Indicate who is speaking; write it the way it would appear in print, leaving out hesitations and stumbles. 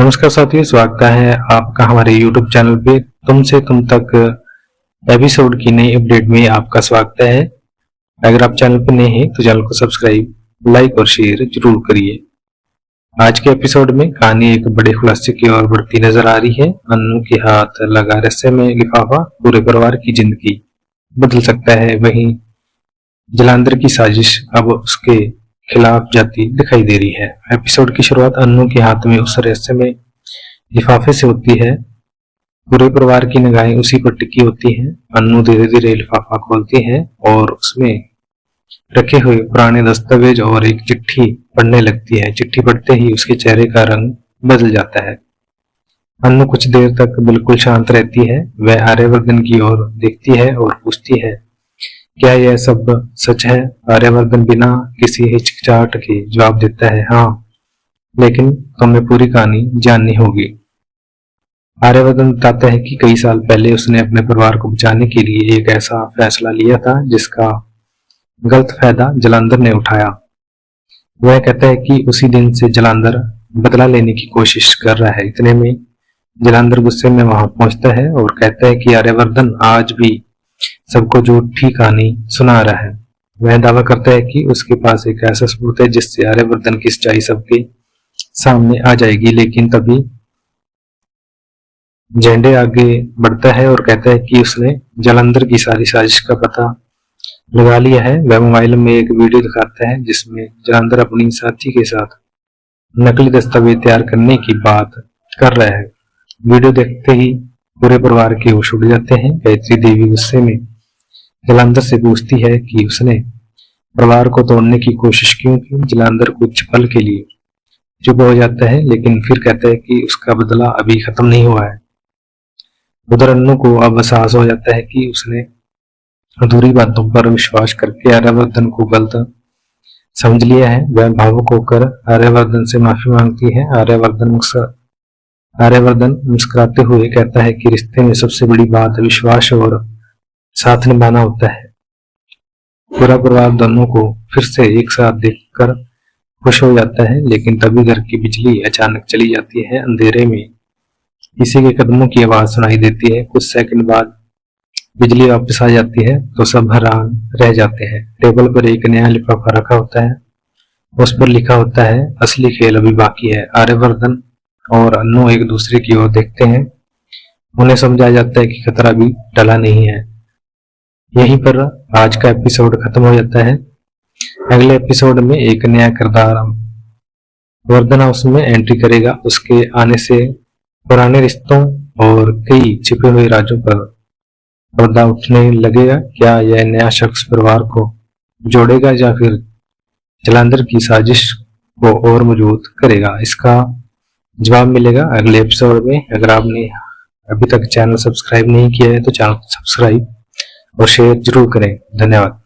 Speaker 1: नमस्कार साथियों, स्वागत है आपका हमारे YouTube चैनल पे तुम से तुम तक एपिसोड की नई अपडेट में आपका स्वागत है। अगर आप चैनल पर नए हैं तो चैनल को सब्सक्राइब, लाइक और शेयर जरूर करिए। आज के एपिसोड में कहानी एक बड़े खुलासे की ओर बढ़ती नजर आ रही है। अन्नू के हाथ लगा रस्से में लिफाफा पूरे परिवार की जिंदगी बदल सकता है। वहीं जलांधर की साजिश अब उसके खिलाफ जाती दिखाई दे रही है। एपिसोड की शुरुआत अन्नू के हाथ में उस रस्से में लिफाफे से होती है। पूरे परिवार की निगाहें उसी पर टिकी होती हैं। अन्नू धीरे धीरे लिफाफा खोलती है और उसमें रखे हुए पुराने दस्तावेज और एक चिट्ठी पढ़ने लगती है। चिट्ठी पढ़ते ही उसके चेहरे का रंग बदल जाता है। अन्नू कुछ देर तक बिल्कुल शांत रहती है। वह आर्यवर्धन की ओर देखती है और पूछती है, क्या यह सब सच है? आर्यवर्धन बिना किसी हिचकिचाहट के जवाब देता है, हाँ, लेकिन तुम्हें पूरी कहानी जाननी होगी। आर्यवर्धन बताता है कि कई साल पहले उसने अपने परिवार को बचाने के लिए एक ऐसा फैसला लिया था जिसका गलत फायदा जलांधर ने उठाया। वह कहता है कि उसी दिन से जलांधर बदला लेने की कोशिश कर रहा है। इतने में जलांधर गुस्से में वहां पहुंचता है और कहता है कि आर्यवर्धन आज भी सबको झूठी कहानी सुना रहा है। वह दावा करता है कि उसके पास एक ऐसा सबूत है जिससे आर्यवर्धन की सच्चाई सबके सामने आ जाएगी। लेकिन तभी झंडे आगे बढ़ता है और कहता है कि उसने जलंधर की सारी साजिश का पता लगा लिया है। वह मोबाइल में एक वीडियो दिखाता है जिसमें जलंधर अपनी साथी के साथ नकली दस्तावेज तैयार करने की बात कर रहा है। वीडियो देखते ही पूरे परिवार के होश उड़ जाते हैं। गायत्री देवी गुस्से में जलंधर से पूछती है कि उसने परिवार को तोड़ने की कोशिश क्यों की। जलंधर कुछ पल के लिए चुप हो जाता है, लेकिन फिर कहता है कि उसका बदला अभी खत्म नहीं हुआ है। उधर अन्नू को अब एहसास हो जाता है कि उसने अधूरी बातों पर विश्वास करके आर्यवर्धन को गलत समझ लिया है। वह भावुक होकर आर्यवर्धन से माफी मांगती है। आर्यवर्धन मुस्कुराते हुए कहता है कि रिश्ते में सबसे बड़ी बात विश्वास और साथ निभाना होता है। पूरा परिवार दोनों को फिर से एक साथ देखकर खुश हो जाता है, लेकिन तभी घर की बिजली अचानक चली जाती है। अंधेरे में किसी के कदमों की आवाज सुनाई देती है। कुछ सेकंड बाद बिजली वापस आ जाती है तो सब हैरान रह जाते हैं। टेबल पर एक नया लिफाफा रखा होता है। उस पर लिखा होता है, असली खेल अभी बाकी है। आर्यवर्धन और अन्नू एक दूसरे की ओर देखते हैं। उन्हें समझा जाता है कि खतरा भी टला नहीं है। यहीं पर आज का एपिसोड खत्म हो जाता है। अगले एपिसोड में एक नया किरदार वर्धन हाउस में एंट्री करेगा। उसके आने से पुराने रिश्तों और कई छिपे हुए राजों पर पर्दा उठने लगेगा। क्या यह नया शख्स परिवार को जोड़ेगा या फिर जलंधर की साजिश को और मजबूत करेगा? इसका जवाब मिलेगा अगले एपिसोड में। अगर आपने अभी तक चैनल सब्सक्राइब नहीं किया है तो चैनल को सब्सक्राइब और शेयर जरूर करें। धन्यवाद।